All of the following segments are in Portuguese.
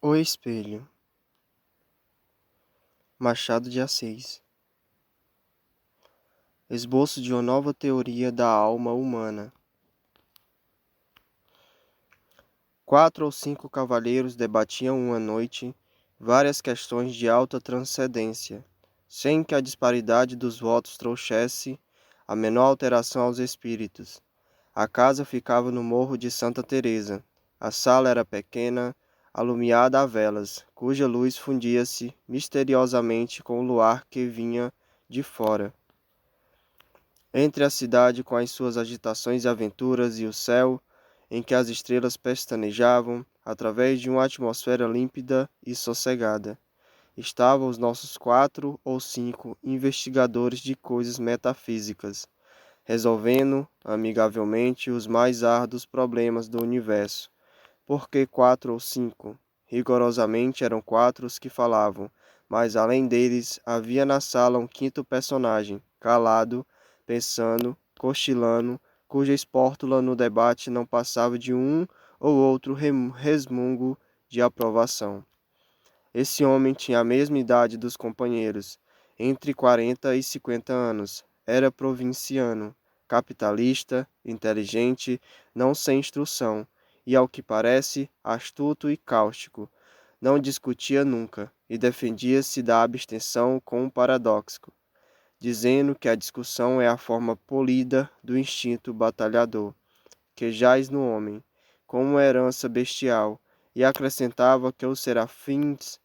O Espelho, Machado de Assis. Esboço de uma nova teoria da alma humana. 4 ou 5 cavalheiros debatiam uma noite várias questões de alta transcendência, sem que a disparidade dos votos trouxesse a menor alteração aos espíritos. A casa ficava no morro de Santa Teresa. A sala era pequena, alumiada a velas, cuja luz fundia-se misteriosamente com o luar que vinha de fora. Entre a cidade com as suas agitações e aventuras e o céu, em que as estrelas pestanejavam, através de uma atmosfera límpida e sossegada, estavam os nossos 4 ou 5 investigadores de coisas metafísicas, resolvendo amigavelmente os mais árduos problemas do universo. Por que 4 ou 5? Rigorosamente eram 4 os que falavam, mas além deles havia na sala um quinto personagem, calado, pensando, cochilando, cuja espórtula no debate não passava de um ou outro resmungo de aprovação. Esse homem tinha a mesma idade dos companheiros, entre 40 e 50 anos. Era provinciano, capitalista, inteligente, não sem instrução, e, ao que parece, astuto e cáustico. Não discutia nunca, e defendia-se da abstenção com um paradoxo, dizendo que a discussão é a forma polida do instinto batalhador, que jaz no homem, como uma herança bestial, e acrescentava que os serafins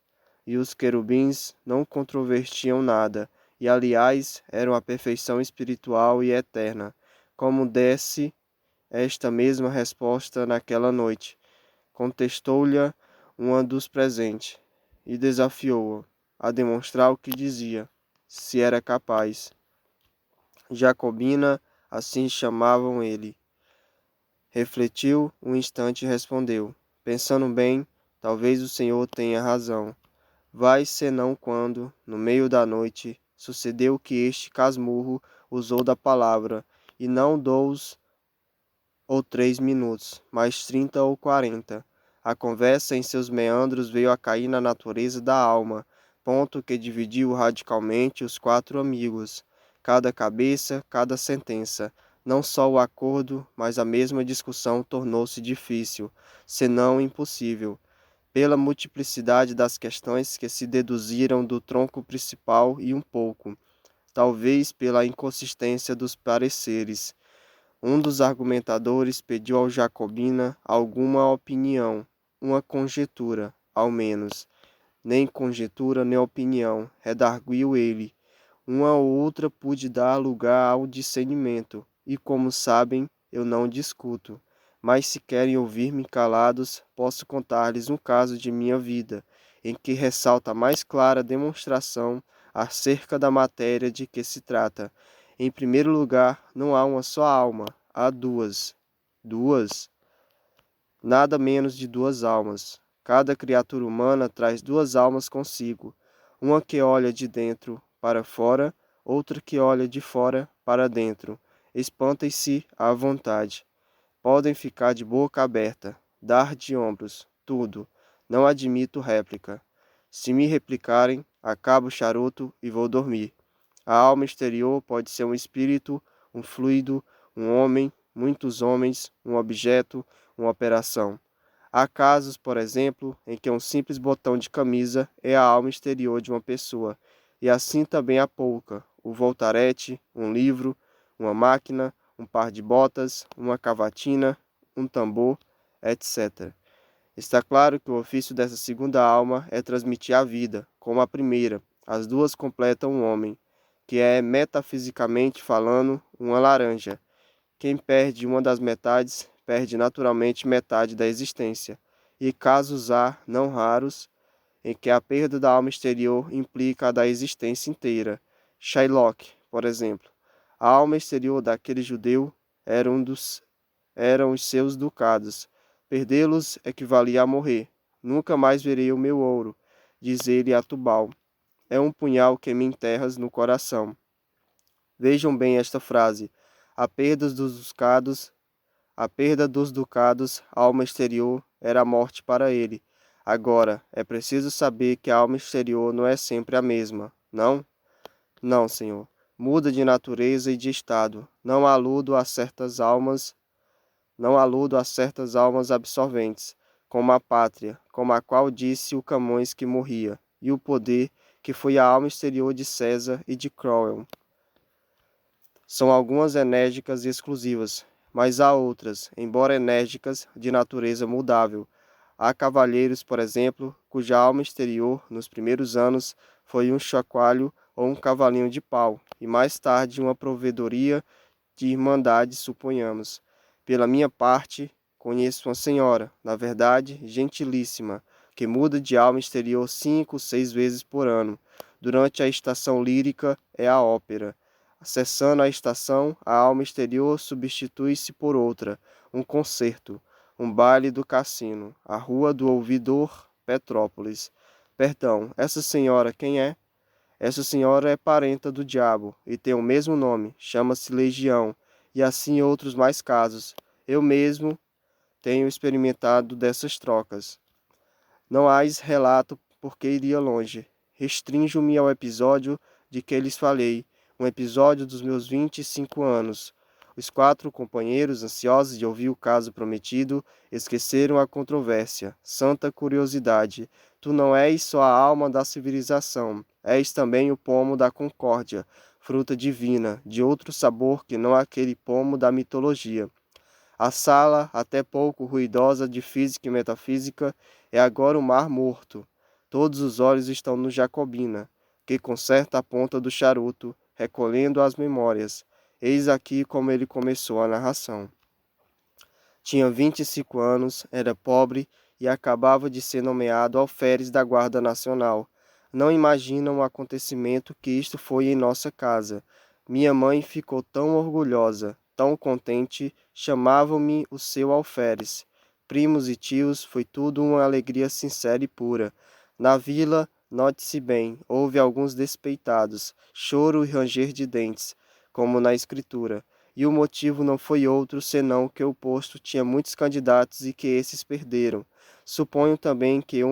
e os querubins não controvertiam nada, e aliás eram a perfeição espiritual e eterna, como desse esta mesma resposta naquela noite. Contestou-lhe uma dos presentes, e desafiou-a a demonstrar o que dizia, se era capaz. Jacobina, assim chamavam ele. Refletiu um instante e respondeu: Pensando bem, talvez o senhor tenha razão. Vai senão quando, no meio da noite, sucedeu que este casmurro usou da palavra, e não 2 ou 3 minutos, mas 30 ou 40. A conversa em seus meandros veio a cair na natureza da alma, ponto que dividiu radicalmente os 4 amigos. Cada cabeça, cada sentença. Não só o acordo, mas a mesma discussão tornou-se difícil, senão impossível, pela multiplicidade das questões que se deduziram do tronco principal e um pouco, talvez pela inconsistência dos pareceres. Um dos argumentadores pediu ao Jacobina alguma opinião, uma conjectura, ao menos. Nem conjectura nem opinião, redarguiu ele. Uma ou outra pude dar lugar ao discernimento, e como sabem, eu não discuto. Mas se querem ouvir-me calados, posso contar-lhes um caso de minha vida, em que ressalta a mais clara demonstração acerca da matéria de que se trata. Em primeiro lugar, não há uma só alma, há duas. Duas? Nada menos de 2 almas. Cada criatura humana traz 2 almas consigo, uma que olha de dentro para fora, outra que olha de fora para dentro. Espantem-se à vontade. Podem ficar de boca aberta, dar de ombros, tudo. Não admito réplica. Se me replicarem, acabo o charuto e vou dormir. A alma exterior pode ser um espírito, um fluido, um homem, muitos homens, um objeto, uma operação. Há casos, por exemplo, em que um simples botão de camisa é a alma exterior de uma pessoa, e assim também a polca, o voltarete, um livro, uma máquina, um par de botas, uma cavatina, um tambor, etc. Está claro que o ofício dessa segunda alma é transmitir a vida, como a primeira. As duas completam um homem, que é, metafisicamente falando, uma laranja. Quem perde uma das metades, perde naturalmente metade da existência. E casos há, não raros, em que a perda da alma exterior implica a da existência inteira. Shylock, por exemplo. A alma exterior daquele judeu eram os seus ducados. Perdê-los equivalia a morrer. Nunca mais verei o meu ouro, diz ele a Tubal. É um punhal que me enterras no coração. Vejam bem esta frase. A perda dos ducados, a perda dos ducados, alma exterior, era a morte para ele. Agora, é preciso saber que a alma exterior não é sempre a mesma, não? Não, senhor. Muda de natureza e de estado. Não aludo a certas almas absorventes, como a pátria, como a qual disse o Camões que morria, e o poder, que foi a alma exterior de César e de Cromwell. São algumas enérgicas e exclusivas, mas há outras, embora enérgicas, de natureza mudável. Há cavalheiros, por exemplo, cuja alma exterior, nos primeiros anos, foi um chocalho ou um cavalinho de pau, e mais tarde uma provedoria de irmandade, suponhamos. Pela minha parte, conheço uma senhora, na verdade, gentilíssima, que muda de alma exterior 5, 6 vezes por ano. Durante a estação lírica é a ópera. Cessando a estação, a alma exterior substitui-se por outra, um concerto, um baile do cassino, a rua do ouvidor, Petrópolis. Perdão, essa senhora quem é? Essa senhora é parenta do diabo e tem o mesmo nome, chama-se Legião, e assim outros mais casos. Eu mesmo tenho experimentado dessas trocas. Não há relato porque iria longe. Restrinjo-me ao episódio de que lhes falei, um episódio dos meus 25 anos. Os 4 companheiros, ansiosos de ouvir o caso prometido, esqueceram a controvérsia. Santa curiosidade! Tu não és só a alma da civilização, és também o pomo da concórdia, fruta divina, de outro sabor que não aquele pomo da mitologia. A sala, até pouco ruidosa de física e metafísica, é agora um mar morto. Todos os olhos estão no Jacobina, que conserta a ponta do charuto, recolhendo as memórias. Eis aqui como ele começou a narração. Tinha 25 anos, era pobre e acabava de ser nomeado alferes da Guarda Nacional. Não imaginam o acontecimento que isto foi em nossa casa. Minha mãe ficou tão orgulhosa, tão contente, chamavam-me o seu alferes. Primos e tios, foi tudo uma alegria sincera e pura. Na vila, note-se bem, houve alguns despeitados, choro e ranger de dentes, como na escritura. E o motivo não foi outro senão que o posto tinha muitos candidatos e que esses perderam. Suponho também que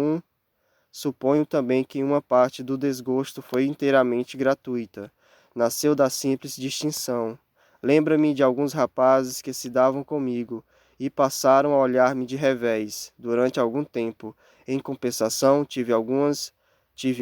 uma parte do desgosto foi inteiramente gratuita. Nasceu da simples distinção. Lembra-me de alguns rapazes que se davam comigo e passaram a olhar-me de revés durante algum tempo. Em compensação, tive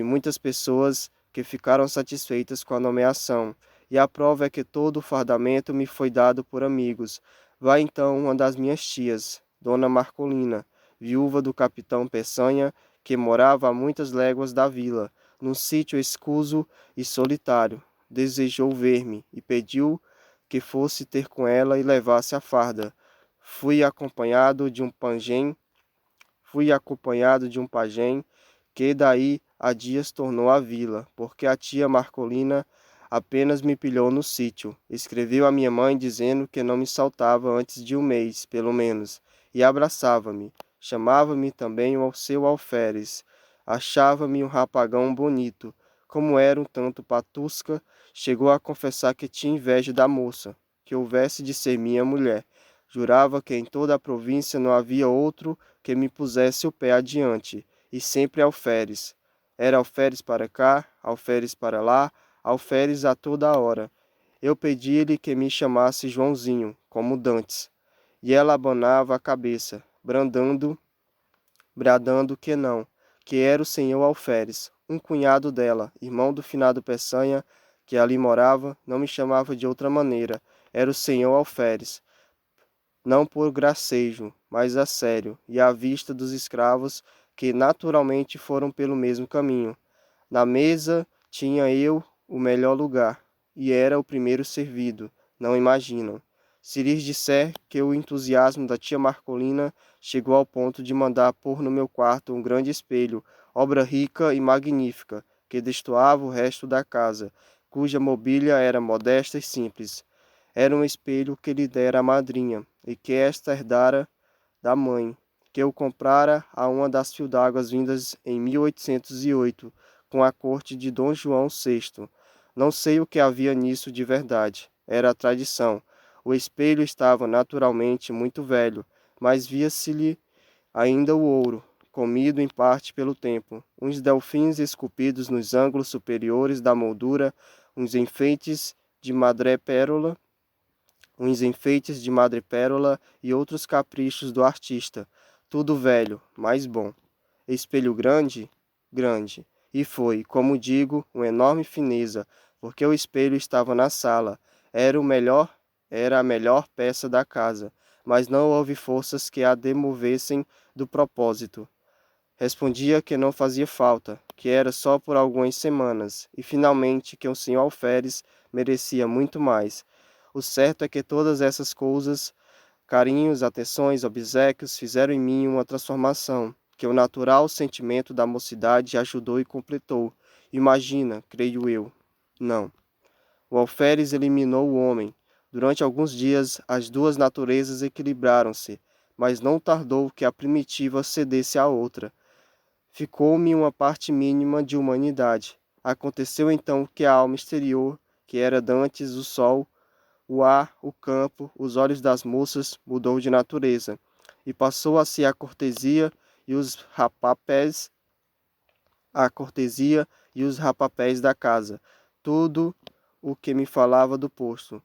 muitas pessoas que ficaram satisfeitas com a nomeação, e a prova é que todo o fardamento me foi dado por amigos. Vai então uma das minhas tias, Dona Marcolina, viúva do capitão Peçanha, que morava a muitas léguas da vila, num sítio escuso e solitário. Desejou ver-me e pediu que fosse ter com ela e levasse a farda. Fui acompanhado de um pajem que daí a dias tornou à vila, porque a tia Marcolina apenas me pilhou no sítio. Escreveu à minha mãe dizendo que não me saltava antes de um mês, pelo menos, e abraçava-me. Chamava-me também o seu alferes. Achava-me um rapagão bonito. Como era um tanto patusca, chegou a confessar que tinha inveja da moça, que houvesse de ser minha mulher. Jurava que em toda a província não havia outro que me pusesse o pé adiante, e sempre alferes. Era alferes para cá, alferes para lá, alferes a toda a hora. Eu pedi-lhe que me chamasse Joãozinho, como dantes, e ela abanava a cabeça, bradando que não, que era o senhor alferes. Um cunhado dela, irmão do finado Peçanha, que ali morava, não me chamava de outra maneira, era o senhor alferes, não por gracejo, mas a sério, e à vista dos escravos, que naturalmente foram pelo mesmo caminho. Na mesa tinha eu o melhor lugar, e era o primeiro servido, não imaginam. Se lhes disser que o entusiasmo da tia Marcolina chegou ao ponto de mandar pôr no meu quarto um grande espelho, obra rica e magnífica, que destoava o resto da casa, cuja mobília era modesta e simples. Era um espelho que lhe dera a madrinha, e que esta herdara da mãe, que o comprara a uma das fieldáguas vindas em 1808, com a corte de Dom João VI. Não sei o que havia nisso de verdade. Era a tradição. O espelho estava naturalmente muito velho, mas via-se-lhe ainda o ouro, comido em parte pelo tempo, uns delfins esculpidos nos ângulos superiores da moldura, uns enfeites de madrepérola, e outros caprichos do artista, tudo velho, mas bom. Espelho grande? Grande. E foi, como digo, uma enorme fineza, porque o espelho estava na sala. Era a melhor peça da casa, mas não houve forças que a demovessem do propósito. Respondia que não fazia falta, que era só por algumas semanas, e finalmente que o Sr. Alferes merecia muito mais. O certo é que todas essas coisas, carinhos, atenções, obséquios, fizeram em mim uma transformação, que o natural sentimento da mocidade ajudou e completou. Imagina, creio eu. Não. O alferes eliminou o homem. Durante alguns dias, as duas naturezas equilibraram-se, mas não tardou que a primitiva cedesse à outra. Ficou-me uma parte mínima de humanidade. Aconteceu então que a alma exterior, que era dantes o sol, o ar, o campo, os olhos das moças, mudou de natureza, e passou a ser a cortesia e os rapapés da casa, tudo o que me falava do posto,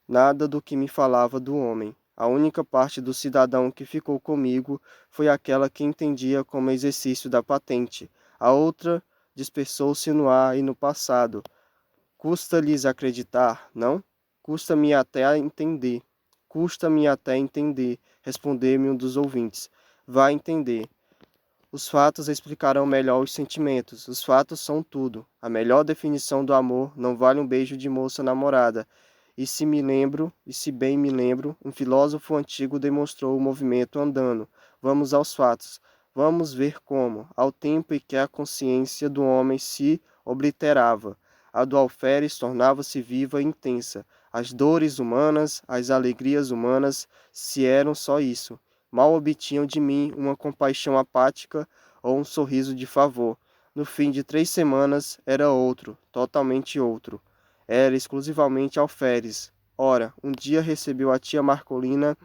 nada do que me falava do homem. A única parte do cidadão que ficou comigo foi aquela que entendia como exercício da patente. A outra dispersou-se no ar e no passado. Custa-lhes acreditar, não? Custa-me até a entender. Custa-me até entender, respondeu-me um dos ouvintes. Vá entender. Os fatos explicarão melhor os sentimentos. Os fatos são tudo. A melhor definição do amor não vale um beijo de moça namorada. E se bem me lembro, um filósofo antigo demonstrou o movimento andando. Vamos aos fatos. Vamos ver como, ao tempo em que a consciência do homem se obliterava, a do alferes tornava-se viva e intensa. As dores humanas, as alegrias humanas, se eram só isso, mal obtinham de mim uma compaixão apática ou um sorriso de favor. No fim de 3 semanas era outro, totalmente outro. Era exclusivamente alferes. Ora, um dia recebeu a tia Marcolina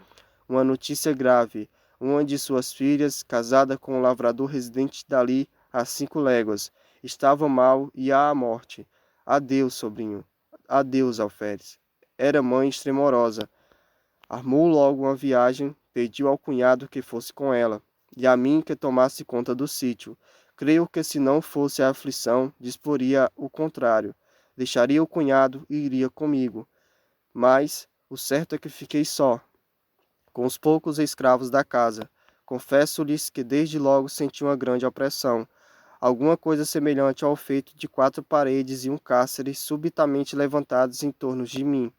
uma notícia grave. Uma de suas filhas, casada com um lavrador residente dali a 5 léguas, estava mal e à morte. Adeus, sobrinho. Adeus, alferes. Era mãe extremorosa. Armou logo uma viagem, pediu ao cunhado que fosse com ela, e a mim que tomasse conta do sítio. Creio que se não fosse a aflição, disporia o contrário. Deixaria o cunhado e iria comigo. Mas o certo é que fiquei só, com os poucos escravos da casa. Confesso-lhes que desde logo senti uma grande opressão, alguma coisa semelhante ao feito de 4 paredes e um cárcere subitamente levantados em torno de mim.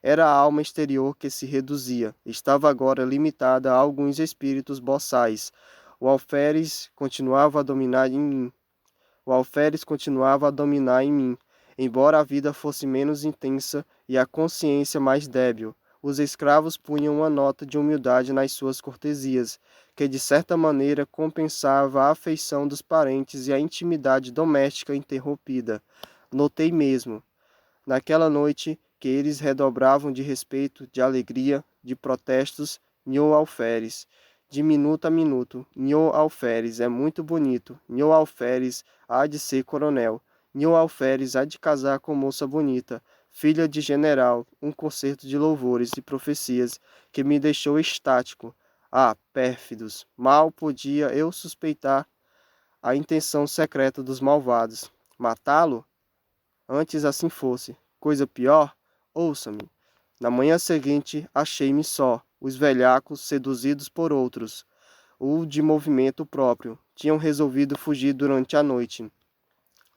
Era a alma exterior que se reduzia, estava agora limitada a alguns espíritos boçais. O alferes continuava a dominar em mim. Embora a vida fosse menos intensa e a consciência mais débil. Os escravos punham uma nota de humildade nas suas cortesias, que de certa maneira compensava a afeição dos parentes e a intimidade doméstica interrompida. Notei mesmo, naquela noite, que eles redobravam de respeito, de alegria, de protestos, Nhô Alferes, de minuto a minuto. Nhô Alferes é muito bonito. Nhô Alferes há de ser coronel. Nhô Alferes há de casar com moça bonita, filha de general, um concerto de louvores e profecias que me deixou estático. Ah, pérfidos! Mal podia eu suspeitar a intenção secreta dos malvados. Matá-lo? Antes assim fosse. Coisa pior? Ouça-me. Na manhã seguinte, achei-me só. Os velhacos, seduzidos por outros, ou de movimento próprio, tinham resolvido fugir durante a noite.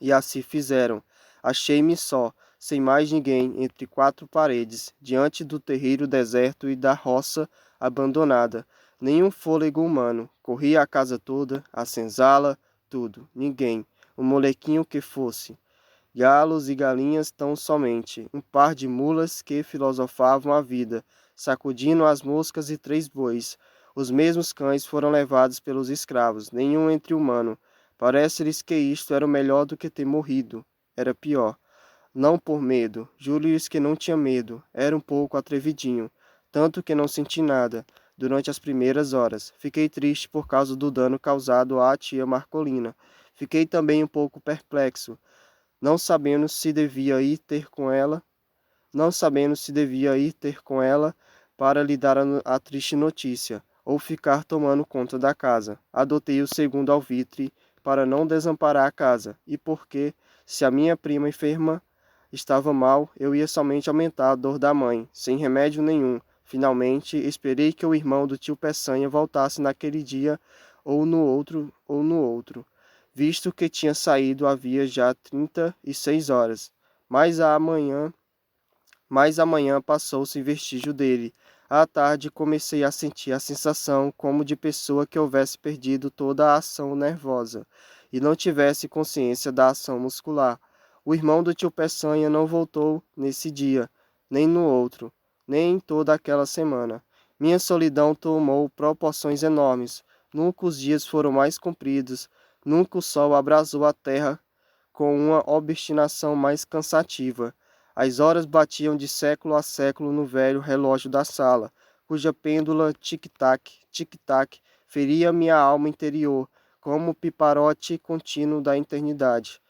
E assim fizeram. Achei-me só, sem mais ninguém, entre 4 paredes, diante do terreiro deserto e da roça abandonada. Nenhum fôlego humano. Corria a casa toda, a senzala, tudo. Ninguém. Um molequinho que fosse. Galos e galinhas tão somente, um par de mulas que filosofavam a vida, sacudindo as moscas e 3 bois. Os mesmos cães foram levados pelos escravos, nenhum entre humano. Parece-lhes que isto era melhor do que ter morrido. Era pior. Não por medo, juro-lhes que não tinha medo, era um pouco atrevidinho, tanto que não senti nada. durante as primeiras horas. Fiquei triste por causa do dano causado à tia Marcolina. Fiquei também um pouco perplexo, não sabendo se devia ir ter com ela, não sabendo se devia ir ter com ela para lhe dar a triste notícia, ou ficar tomando conta da casa. Adotei o segundo alvitre para não desamparar a casa, e porque, se a minha prima enferma estava mal, eu ia somente aumentar a dor da mãe, sem remédio nenhum. Finalmente, esperei que o irmão do tio Peçanha voltasse naquele dia ou no outro, visto que tinha saído havia já 36 horas. Mas amanhã passou sem vestígio dele. À tarde comecei a sentir a sensação como de pessoa que houvesse perdido toda a ação nervosa e não tivesse consciência da ação muscular. O irmão do tio Peçanha não voltou nesse dia, nem no outro, nem em toda aquela semana. Minha solidão tomou proporções enormes. Nunca os dias foram mais compridos, nunca o sol abrasou a terra com uma obstinação mais cansativa. As horas batiam de século a século no velho relógio da sala, cuja pêndula tic-tac, tic-tac, feria minha alma interior, como o piparote contínuo da eternidade.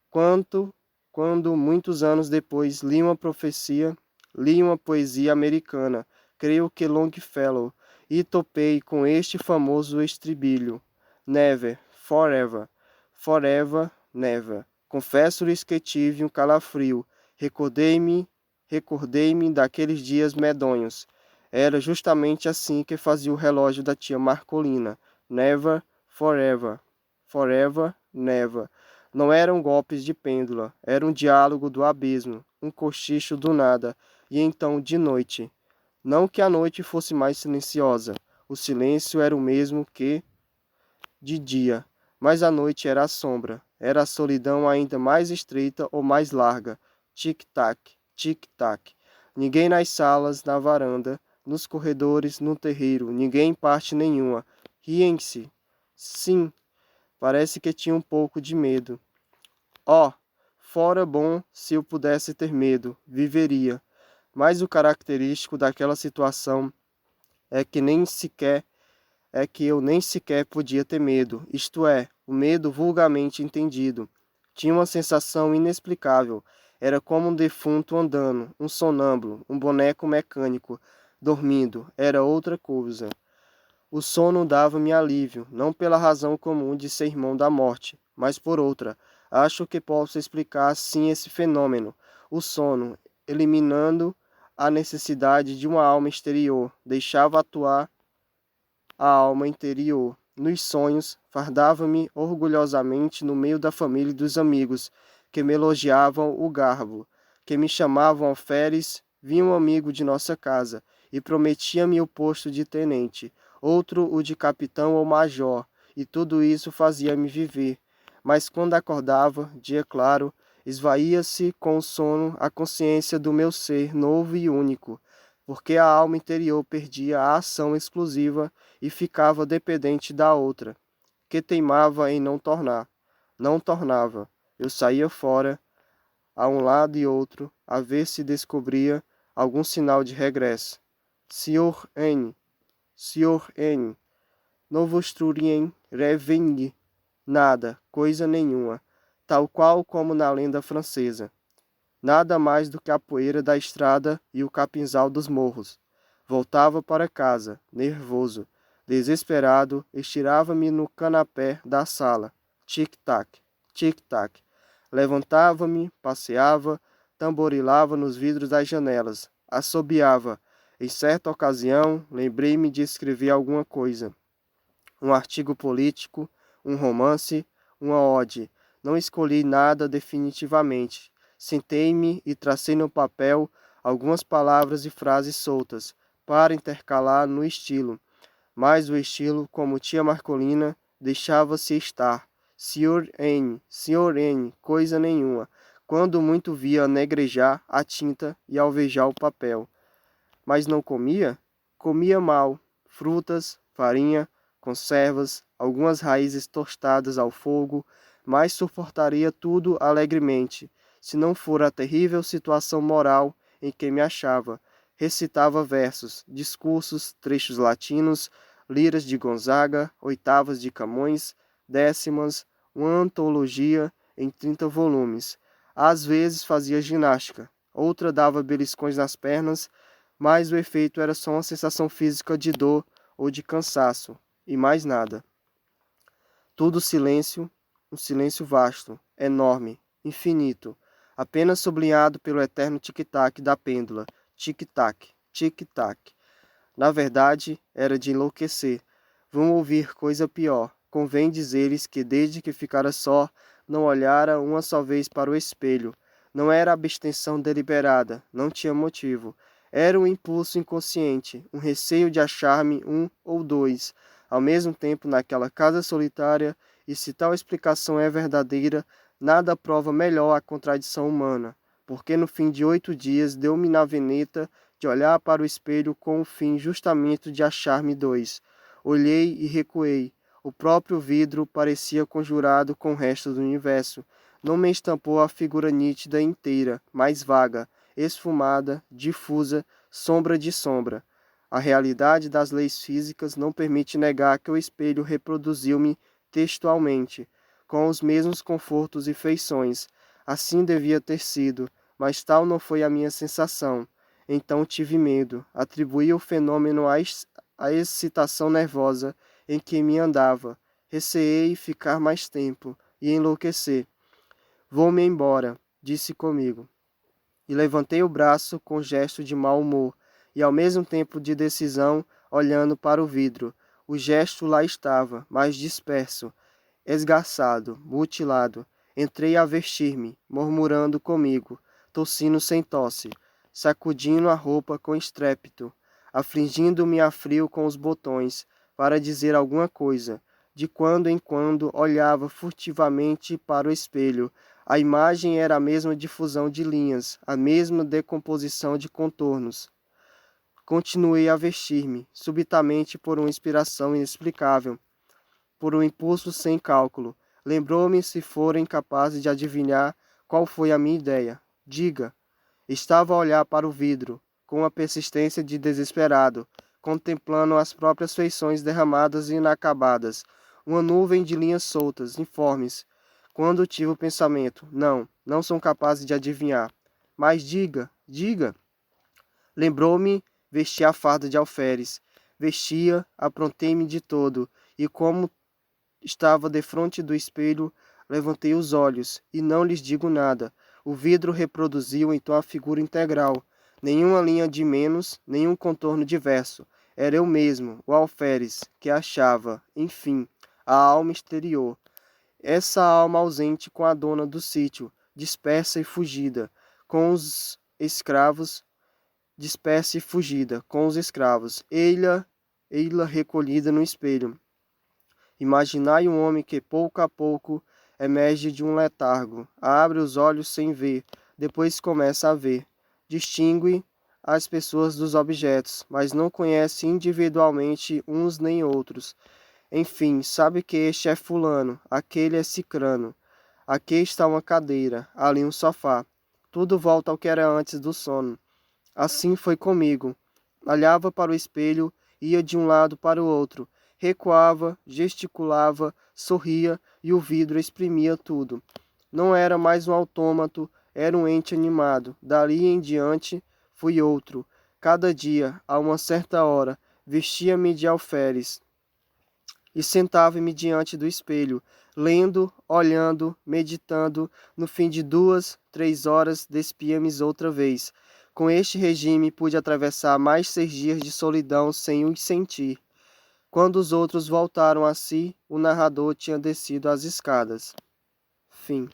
Quando muitos anos depois li uma poesia americana, creio que Longfellow, e topei com este famoso estribilho: Never, forever, forever, never. Confesso-lhes que tive um calafrio. Recordei-me daqueles dias medonhos. Era justamente assim que fazia o relógio da tia Marcolina. Never, forever, forever, never. Não eram golpes de pêndula, era um diálogo do abismo, um cochicho do nada, e então de noite. Não que a noite fosse mais silenciosa, o silêncio era o mesmo que de dia, mas a noite era a sombra, era a solidão ainda mais estreita ou mais larga. Tic-tac, tic-tac. Ninguém nas salas, na varanda, nos corredores, no terreiro, ninguém em parte nenhuma. Riem-se. Sim, parece que tinha um pouco de medo. Oh, fora bom se eu pudesse ter medo, viveria. Mas o característico daquela situação é que eu nem sequer podia ter medo, isto é, o medo vulgarmente entendido. Tinha uma sensação inexplicável. Era como um defunto andando, um sonâmbulo, um boneco mecânico, dormindo. Era outra coisa. O sono dava-me alívio, não pela razão comum de ser irmão da morte, mas por outra. Acho que posso explicar assim esse fenômeno. O sono, eliminando a necessidade de uma alma exterior, deixava atuar a alma interior. Nos sonhos, fardava-me orgulhosamente no meio da família e dos amigos, que me elogiavam o garbo, que me chamavam alferes. Vinha um amigo de nossa casa e prometia-me o posto de tenente, outro o de capitão ou major, e tudo isso fazia-me viver. Mas quando acordava, dia claro, esvaía-se com o sono a consciência do meu ser novo e único, porque a alma interior perdia a ação exclusiva e ficava dependente da outra, que teimava em não tornar. Não tornava. Eu saía fora, a um lado e outro, a ver se descobria algum sinal de regresso. Sr. N, não vos truriem revenir nada, coisa nenhuma, tal qual como na lenda francesa. Nada mais do que a poeira da estrada e o capinzal dos morros. Voltava para casa, nervoso, desesperado, estirava-me no canapé da sala. Tic-tac, tic-tac. Levantava-me, passeava, tamborilava nos vidros das janelas, assobiava. Em certa ocasião, lembrei-me de escrever alguma coisa. Um artigo político, um romance, uma ode. Não escolhi nada definitivamente. Sentei-me e tracei no papel algumas palavras e frases soltas, para intercalar no estilo. Mas o estilo, como tia Marcolina, deixava-se estar. Sr. N, coisa nenhuma. Quando muito via negrejar a tinta e alvejar o papel. Mas não comia? Comia mal. Frutas, farinha, conservas, algumas raízes tostadas ao fogo, mas suportaria tudo alegremente, se não for a terrível situação moral em que me achava. recitava versos, discursos, trechos latinos, liras de Gonzaga, oitavas de Camões, décimas, uma antologia em 30 volumes. Às vezes fazia ginástica, outra dava beliscões nas pernas, mas o efeito era só uma sensação física de dor ou de cansaço, e mais nada. Tudo silêncio, um silêncio vasto, enorme, infinito, apenas sublinhado pelo eterno tic-tac da pêndula, tic-tac, tic-tac. Na verdade, era de enlouquecer. Vão ouvir coisa pior. Convém dizer-lhes que desde que ficara só, não olhara uma só vez para o espelho. Não era abstenção deliberada, não tinha motivo. Era um impulso inconsciente, um receio de achar-me um ou dois, ao mesmo tempo naquela casa solitária, e se tal explicação é verdadeira, nada prova melhor a contradição humana, porque no fim de 8 dias deu-me na veneta de olhar para o espelho com o fim justamente de achar-me dois. Olhei e recuei. O próprio vidro parecia conjurado com o resto do universo. Não me estampou a figura nítida inteira, mas vaga, esfumada, difusa, sombra de sombra. A realidade das leis físicas não permite negar que o espelho reproduziu-me textualmente, com os mesmos confortos e feições. Assim devia ter sido, mas tal não foi a minha sensação. Então tive medo, atribuí o fenômeno à excitação nervosa em que me andava. Receei ficar mais tempo e enlouquecer. Vou-me embora, disse comigo. E levantei o braço com gesto de mau humor e ao mesmo tempo de decisão, olhando para o vidro. O gesto lá estava, mas disperso, esgarçado, mutilado. Entrei a vestir-me, murmurando comigo, tossindo sem tosse, sacudindo a roupa com estrépito, afligindo-me a frio com os botões, para dizer alguma coisa. De quando em quando olhava furtivamente para o espelho. A imagem era a mesma difusão de linhas, a mesma decomposição de contornos. Continuei a vestir-me, subitamente por uma inspiração inexplicável, por um impulso sem cálculo. Lembrou-me se fora incapaz de adivinhar qual foi a minha ideia. Diga. Estava a olhar para o vidro, com uma persistência de desesperado, contemplando as próprias feições derramadas e inacabadas, uma nuvem de linhas soltas, informes, quando tive o pensamento, não sou capaz de adivinhar. Mas diga, diga. Lembrou-me, vestia a farda de alferes. Vestia, aprontei-me de todo, e como estava defronte do espelho, levantei os olhos, e não lhes digo nada. O vidro reproduziu então a figura integral. Nenhuma linha de menos, nenhum contorno diverso. Era eu mesmo, o alferes, que achava, enfim, a alma exterior. Essa alma ausente com a dona do sítio, dispersa e fugida, com os escravos, dispersa e fugida, com os escravos, ei-la recolhida no espelho. Imaginai um homem que pouco a pouco emerge de um letargo, abre os olhos sem ver, depois começa a ver, distingue as pessoas dos objetos, mas não conhece individualmente uns nem outros. Enfim, sabe que este é fulano, aquele é cicrano. Aqui está uma cadeira, ali um sofá. Tudo volta ao que era antes do sono. Assim foi comigo. Olhava para o espelho, ia de um lado para o outro, recuava, gesticulava, sorria e o vidro exprimia tudo. Não era mais um autômato, era um ente animado. Dali em diante, fui outro. Cada dia, a uma certa hora, vestia-me de alferes e sentava-me diante do espelho, lendo, olhando, meditando. No fim de 2, 3 horas, despia-me outra vez. Com este regime pude atravessar mais 6 dias de solidão sem os sentir. Quando os outros voltaram a si, o narrador tinha descido as escadas. Fim.